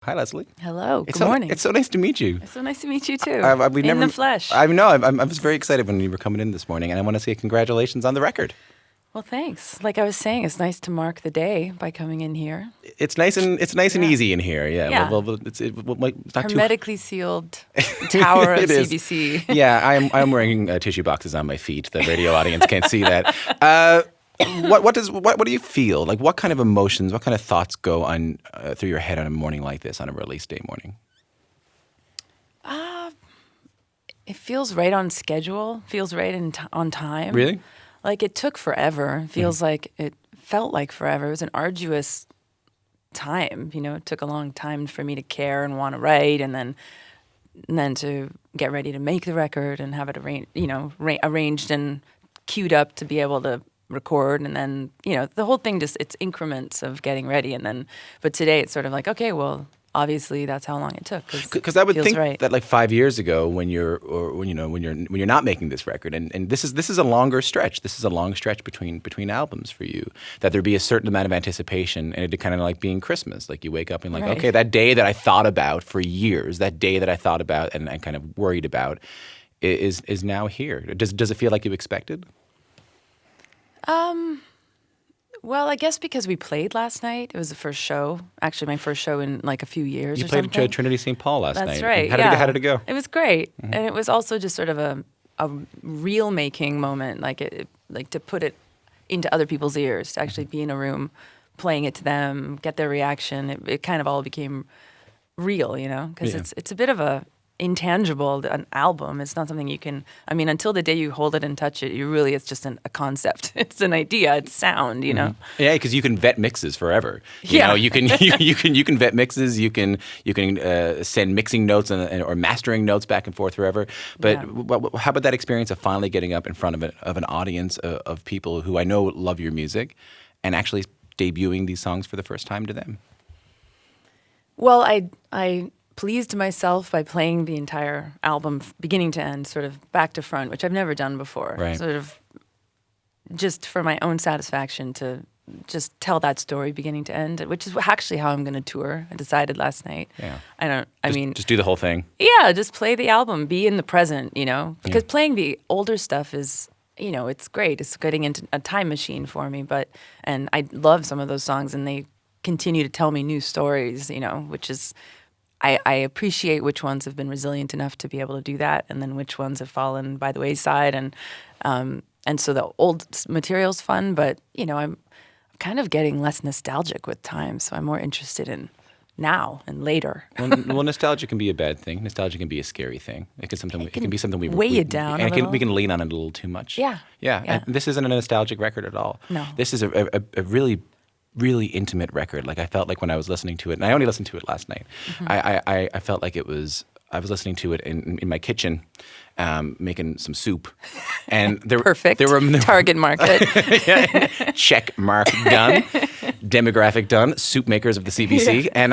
Hi, Leslie. Hello. It's Good morning. It's so nice to meet you. It's so nice to meet you too. We've in never, the flesh. I know. I was very excited when you were coming in this morning, and I want to say congratulations on the record. Well, thanks. Like I was saying, it's nice to mark the day by coming in here. It's nice and easy in here. Yeah. Yeah. Well, it's not too Hermetically sealed tower of It is. CBC. Yeah, I'm wearing tissue boxes on my feet. The radio audience can't see that. What do you feel? Like, what kind of emotions, what kind of thoughts go on through your head on a morning like this, on a release day morning? It feels right on schedule. Feels right on time. Really? Like it took forever. Feels like it felt like forever. It was an arduous time. It took a long time for me to care and want to write, and then to get ready to make the record and have it arranged and queued up to be able to record, and then the whole thing it's increments of getting ready, and then but today it's sort of like, okay, well, obviously that's how long it took, because I would think right. that like 5 years ago when you're not making this record, and this is a longer stretch. This is a long stretch between albums for you, that there'd be a certain amount of anticipation, and it'd kind of like being Christmas. Like you wake up and like, right. Okay, that day that I thought about for years, that day that I thought about and I kind of worried about is now here. Does it feel like you expected? Well, I guess because we played last night. It was the first show. Actually, my first show in like a few years You or played something. at Trinity St. Paul last night. That's right. How did it go? It was great. Mm-hmm. And it was also just sort of a reel making moment, like to put it into other people's ears, to actually be in a room, playing it to them, get their reaction. It kind of all became real, because it's a bit of a intangible. An album, it's not something you can, until the day you hold it and touch it, it's just a concept. It's an idea, it's sound, Mm-hmm. Yeah, because you can vet mixes forever. You can vet mixes, you can send mixing notes or mastering notes back and forth forever. But how about that experience of finally getting up in front of an audience of people who I know love your music and actually debuting these songs for the first time to them? Well, I pleased myself by playing the entire album beginning to end, sort of back to front, which I've never done before. Right. Sort of just for my own satisfaction to just tell that story beginning to end, which is actually how I'm going to tour. I decided last night. Yeah. Just do the whole thing. Yeah, just play the album, be in the present, because playing the older stuff is, it's great. It's getting into a time machine for me, and I love some of those songs, and they continue to tell me new stories, which is, I appreciate which ones have been resilient enough to be able to do that, and then which ones have fallen by the wayside, and so the old material's fun, but I'm kind of getting less nostalgic with time, so I'm more interested in now and later. Well, nostalgia can be a bad thing. Nostalgia can be a scary thing. It can be something we weigh it down, and we can lean on it a little too much. Yeah. And this isn't a nostalgic record at all. No. This is a really, really intimate record. Like I felt like when I was listening to it, and I only listened to it last night. Mm-hmm. I felt like I was listening to it in my kitchen, making some soup, and perfect. There were target market. Check mark done, demographic done. Soup makers of the CBC, and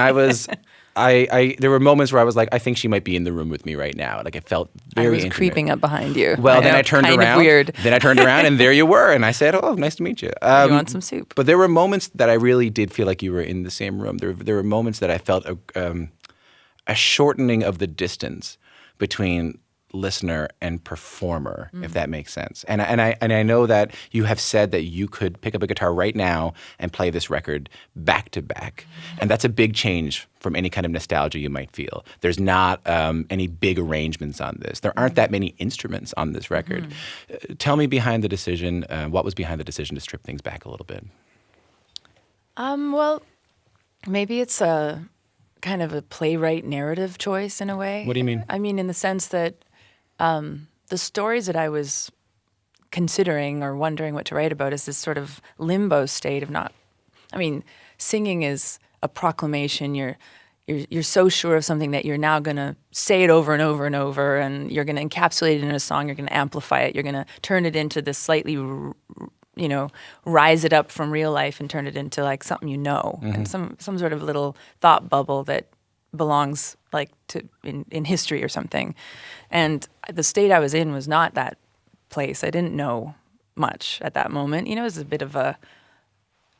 there were moments where I was like, I think she might be in the room with me right now. Like it felt very intimate. Creeping up behind you. Well, then I turned around. Kind of weird. Then I turned around, and there you were, and I said, "Oh, nice to meet you. You want some soup?" But there were moments that I really did feel like you were in the same room. There were moments that I felt a shortening of the distance between listener and performer, if that makes sense. And I know that you have said that you could pick up a guitar right now and play this record back to back. And that's a big change from any kind of nostalgia you might feel. There's not any big arrangements on this. There aren't that many instruments on this record. Tell me behind the decision, what was behind the decision to strip things back a little bit? Well, maybe it's a kind of a playwright narrative choice in a way. What do you mean? I mean, in the sense that the stories that I was considering or wondering what to write about is this sort of limbo state of not. I mean, singing is a proclamation. You're so sure of something that you're now going to say it over and over and over, and you're going to encapsulate it in a song. You're going to amplify it. You're going to turn it into this slightly, rise it up from real life and turn it into like something and some sort of little thought bubble that belongs like to in history or something. And the state I was in was not that place. I didn't know much at that moment. It was a bit of a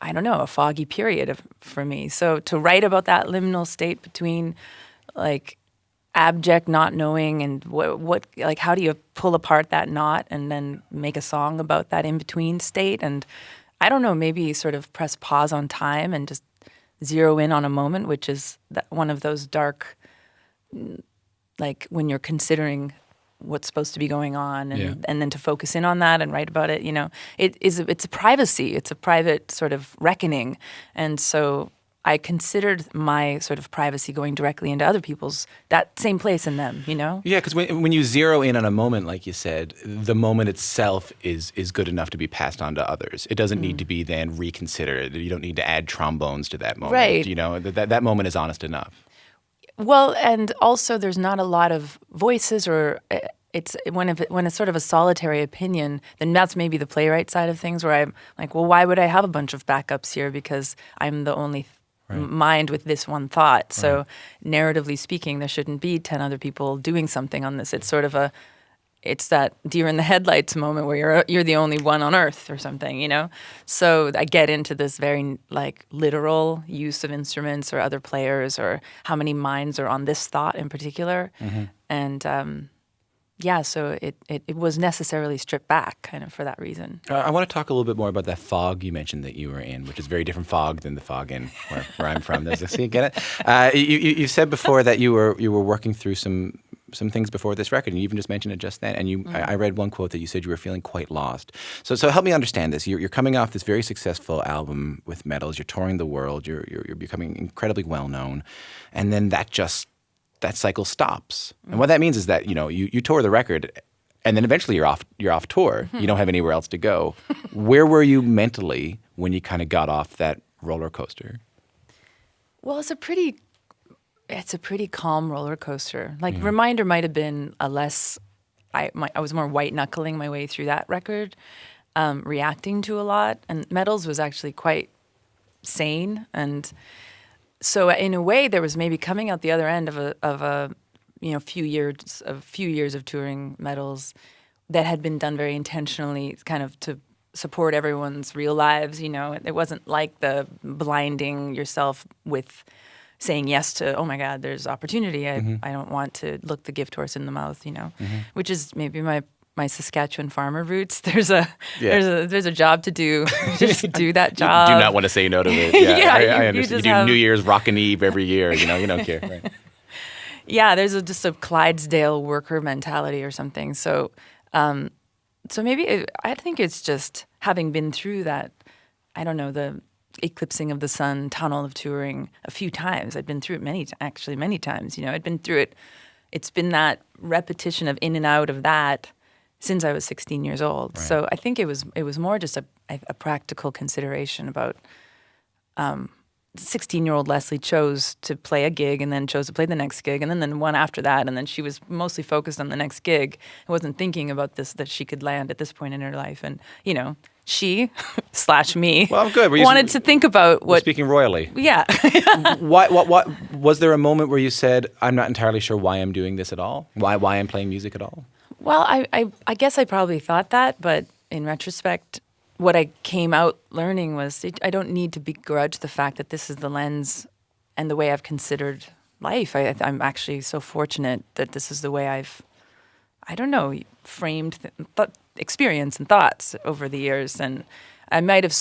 I don't know, a foggy period for me. So to write about that liminal state between like abject not knowing and what like how do you pull apart that knot and then make a song about that in between state, and I don't know, maybe sort of press pause on time and just zero in on a moment, which is one of those dark, like when you're considering what's supposed to be going on, and then to focus in on that and write about it. It's a privacy, it's a private sort of reckoning, and so I considered my sort of privacy going directly into other people's, that same place in them. Yeah, because when you zero in on a moment, like you said, the moment itself is good enough to be passed on to others. It doesn't need to be then reconsidered. You don't need to add trombones to that moment. Right. That moment is honest enough. Well, and also there's not a lot of voices, or it's when it's sort of a solitary opinion, then that's maybe the playwright side of things, where I'm like, well, why would I have a bunch of backups here, because I'm the only mind with this one thought. So narratively speaking, there shouldn't be 10 other people doing something on this. It's sort of it's that deer in the headlights moment where you're the only one on earth or something, So I get into this very like literal use of instruments or other players, or how many minds are on this thought in particular. And so it was necessarily stripped back kind of for that reason. I want to talk a little bit more about that fog you mentioned that you were in, which is a very different fog than the fog in where I'm from. See, get it? You said before that you were working through some things before this record, and you even just mentioned it just then. And I read one quote that you said you were feeling quite lost. So help me understand this. You're coming off this very successful album with Metals. You're touring the world. You're becoming incredibly well known, and then that cycle stops. And what that means is that you tour the record, and then eventually you're off tour. You don't have anywhere else to go. Where were you mentally when you kind of got off that roller coaster? Well, it's a pretty calm roller coaster. Like Reminder might have been I was more white knuckling my way through that record, reacting to a lot, and Metals was actually quite sane. And so in a way, there was maybe coming out the other end of a few years of touring Metals that had been done very intentionally, kind of to support everyone's real lives. It wasn't like the blinding yourself with saying yes to, oh my God, there's opportunity. I don't want to look the gift horse in the mouth. Which is maybe my Saskatchewan farmer roots. There's a job to do. Just do that job. You do not want to say no to it. Yeah, I understand. You do New Year's Rockin' Eve every year. You don't care. Right? Yeah, there's just a Clydesdale worker mentality or something. So, maybe I think it's just having been through that. I don't know, the eclipsing of the sun tunnel of touring a few times. I'd been through it many times. I'd been through it. It's been that repetition of in and out of that since I was 16 years old. Right. So I think it was more just a practical consideration about 16-year-old Leslie chose to play a gig and then chose to play the next gig and then the one after that, and then she was mostly focused on the next gig. I wasn't thinking about this, that she could land at this point in her life. And, she / me wanted to think about what... Speaking royally. Yeah. What was there a moment where you said, I'm not entirely sure why I'm doing this at all? Why I'm playing music at all? Well, I guess I probably thought that, but in retrospect, what I came out learning was I don't need to begrudge the fact that this is the lens and the way I've considered life. I'm actually so fortunate that this is the way I've, framed experience and thoughts over the years. And I might have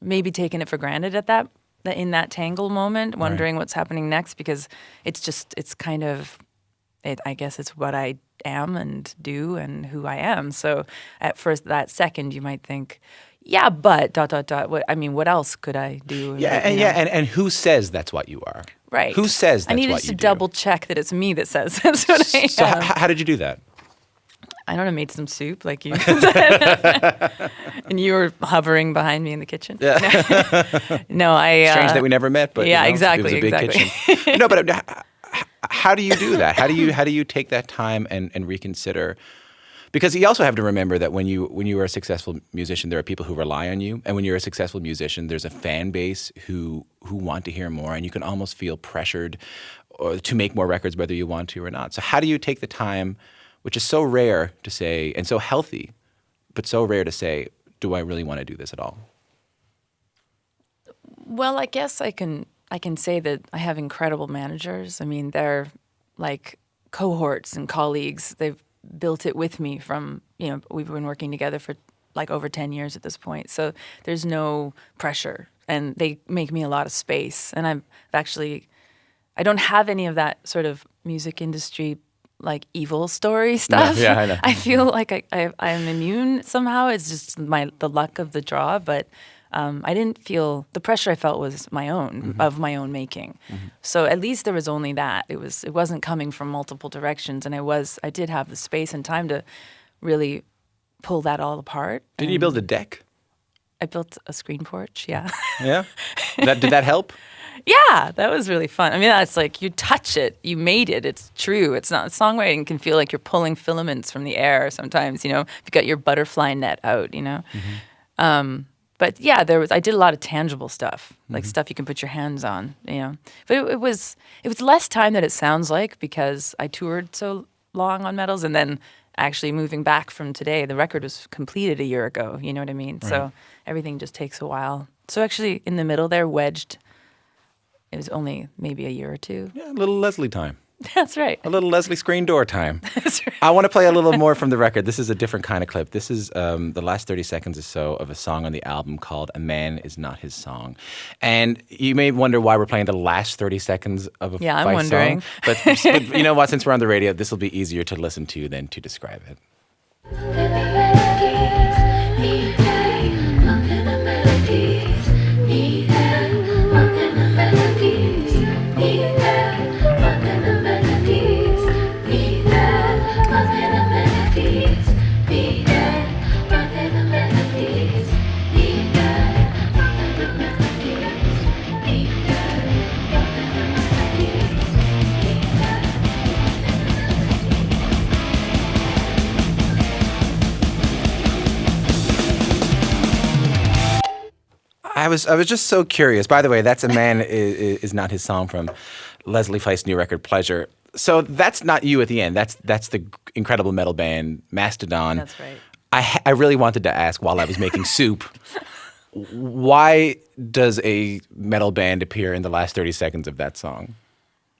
maybe taken it for granted at that in that tangle moment, wondering what's happening next, because I guess it's what I am and do and who I am. So at first, that second, you might think, yeah, but ... What else could I do? And who says that's what you are? Right. Who says that's what you do? I needed to double check that it's me that says that's what I am. So how did you do that? I don't know, made some soup like you said. And you were hovering behind me in the kitchen. Yeah. No, Strange that we never met, but exactly, it was a big kitchen. No, but how do you do that? How do you take that time and reconsider? Because you also have to remember that when you are a successful musician, there are people who rely on you, and when you're a successful musician, there's a fan base who want to hear more, and you can almost feel pressured to make more records whether you want to or not. So how do you take the time, which is so rare to say and so healthy, but so rare to say, do I really want to do this at all? Well, I guess I can say that I have incredible managers. I mean, they're like cohorts and colleagues. They've built it with me from, we've been working together for like over 10 years at this point. So there's no pressure and they make me a lot of space. And I don't have any of that sort of music industry like evil story stuff. Yeah, I know. I feel like I'm immune somehow. It's just the luck of the draw, but I didn't feel the pressure I felt was my own of my own making. So at least there was only that. It wasn't coming from multiple directions, and I did have the space and time to really pull that all apart. Did you build a deck? I built a screen porch. Yeah. Yeah. Did that help? Yeah, that was really fun. I mean, that's like you touch it, you made it. It's true. It's not songwriting can feel like you're pulling filaments from the air sometimes. If you got your butterfly net out. But yeah, I did a lot of tangible stuff, like stuff you can put your hands on. But it was less time than it sounds like because I toured so long on Metals, and then actually moving back from today, the record was completed a year ago. You know what I mean? Right. So everything just takes a while. So actually, in the middle there, wedged. It was only maybe a year or two. Yeah, a little Leslie time. That's right. A little Leslie screen door time. That's right. I want to play a little more from the record. This is a different kind of clip. This is the last 30 seconds or so of a song on the album called A Man Is Not His Song. And you may wonder why we're playing the last 30 seconds of a Yeah, I'm Feist wondering. song. But you know what? Since we're on the radio, this will be easier to listen to than to describe it. I was just so curious. By the way, that's A Man is Not His Song from Leslie Feist's new record, Pleasure. So that's not you at the end. That's the incredible metal band Mastodon. That's right. I really wanted to ask while I was making soup, why does a metal band appear in the last 30 seconds of that song?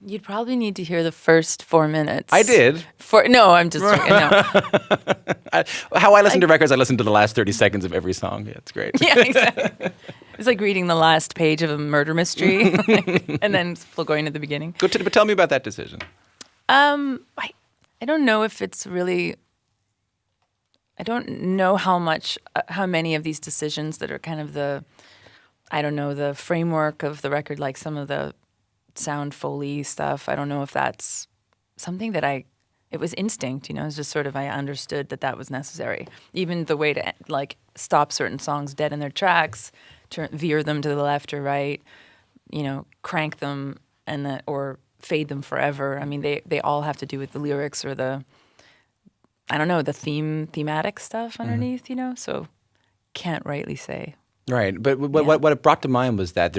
You'd probably need to hear the first 4 minutes. I did. No, I'm just joking. No. How I listen to records, I listen to the last 30 seconds of every song. Yeah, it's great. Yeah, exactly. It's like reading the last page of a murder mystery and then going to the beginning. But tell me about that decision. I don't know if it's really. I don't know how many of these decisions that are kind of the framework of the record, like some of the sound Foley stuff. I don't know if that's something that it was instinct, it's just sort of, I understood that was necessary. Even the way to like stop certain songs dead in their tracks, veer them to the left or right, crank them or fade them forever. I mean, they all have to do with the lyrics or the thematic stuff underneath, so can't rightly say. Right. But what it brought to mind was that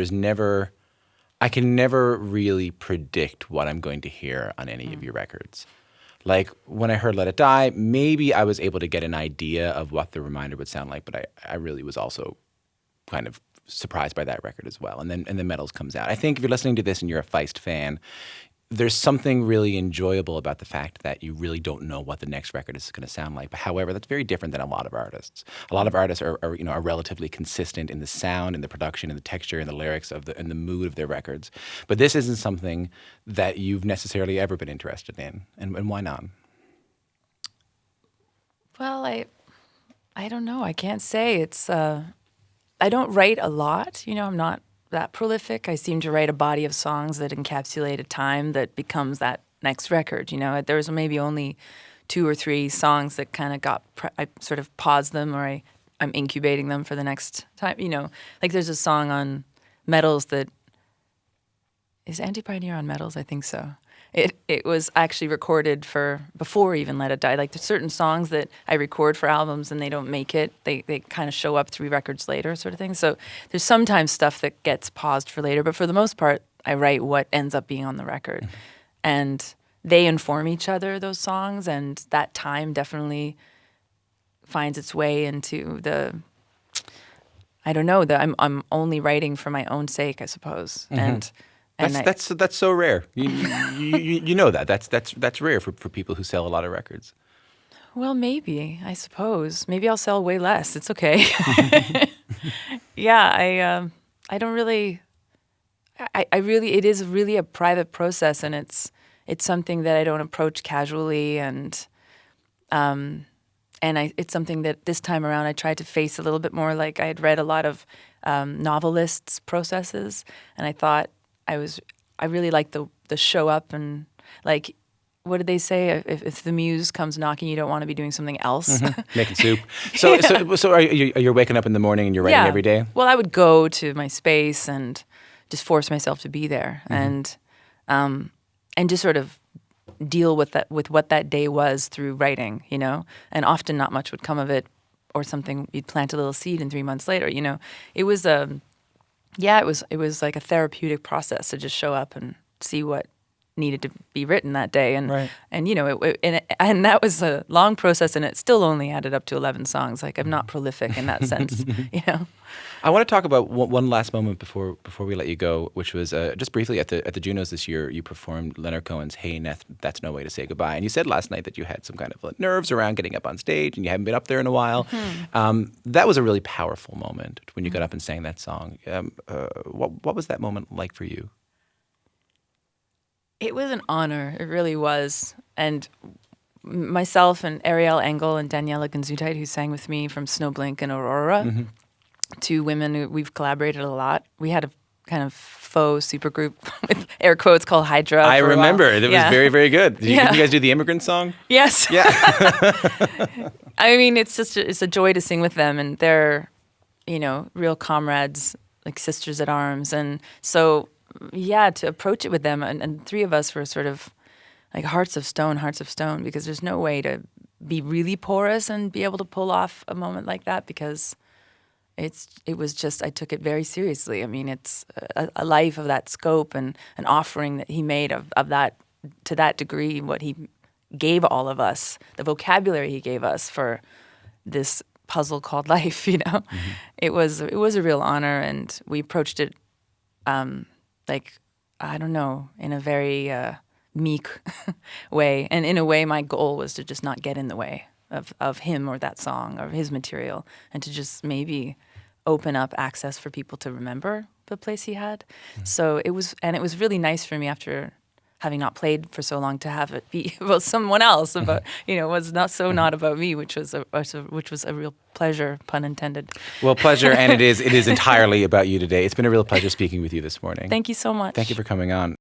I can never really predict what I'm going to hear on any of your records. Like when I heard Let It Die, maybe I was able to get an idea of what the Reminder would sound like, but I really was also kind of surprised by that record as well. And then Metals comes out. I think if you're listening to this and you're a Feist fan, there's something really enjoyable about the fact that you really don't know what the next record is going to sound like. But however, that's very different than a lot of artists. A lot of artists are relatively consistent in the sound, in the production, in the texture, in the lyrics and the mood of their records. But this isn't something that you've necessarily ever been interested in. And why not? Well, I don't know. I can't say. It's I don't write a lot. I'm not that prolific. I seem to write a body of songs that encapsulate a time that becomes that next record. There was maybe only 2 or 3 songs that kind of I sort of paused them or I'm incubating them for the next time. Like there's a song on Metals that is Anti-Pioneer on Metals. I think so. It was actually recorded for before even Let It Die. Like there's certain songs that I record for albums and they don't make it. They kind of show up 3 records later, sort of thing. So there's sometimes stuff that gets paused for later, but for the most part, I write what ends up being on the record. Mm-hmm. And they inform each other, those songs, and that time definitely finds its way into I don't know, that I'm only writing for my own sake, I suppose. And That's so rare. You know that. That's rare for people who sell a lot of records. well, maybe, I suppose. Maybe I'll sell way less. It's okay. Yeah, I don't really. I really, it is really a private process, and it's something that I don't approach casually, and it's something that this time around I tried to face a little bit more. Like, I had read a lot of novelists' processes, and I thought I really liked the show up and, like, what did they say? If the muse comes knocking, you don't want to be doing something else. Making soup. So are you waking up in the morning and you're writing every day? Well, I would go to my space and just force myself to be there, and just sort of deal with what that day was through writing, And often not much would come of it, or something, you'd plant a little seed, and 3 months later, it was it was like a therapeutic process to just show up and see what needed to be written that day, and Right. and and that was a long process, and it still only added up to 11 songs. Like, I'm not prolific in that sense. I want to talk about one last moment before we let you go, which was just briefly at the Junos this year. You performed Leonard Cohen's "Hey, That's No Way to Say Goodbye," and you said last night that you had some kind of nerves around getting up on stage, and you haven't been up there in a while. That was a really powerful moment when you got up and sang that song. What was that moment like for you? It was an honor. It really was. And myself and Ariel Engel and Daniela Ganzutite, who sang with me from Snowblink and Aurora, two women who we've collaborated a lot. We had a kind of faux supergroup with air quotes called Hydra. I remember. It was very, very good. Did you guys do the Immigrant Song? Yes. Yeah. I mean, it's a joy to sing with them, and they're, real comrades, like sisters at arms. And so, to approach it with them, and three of us were sort of like hearts of stone, because there's no way to be really porous and be able to pull off a moment like that, because it was just, I took it very seriously. I mean, it's a life of that scope, and an offering that he made of that, to that degree, what he gave all of us, the vocabulary he gave us for this puzzle called life. It was a real honor, and we approached it like, I don't know, in a very meek way. And in a way, my goal was to just not get in the way of him or that song or his material, and to just maybe open up access for people to remember the place he had. So it was really nice for me, after having not played for so long, to have it be about someone else, about, was not about me, which was a real pleasure, pun intended. Well, pleasure, and it is entirely about you today. It's been a real pleasure speaking with you this morning. Thank you so much. Thank you for coming on.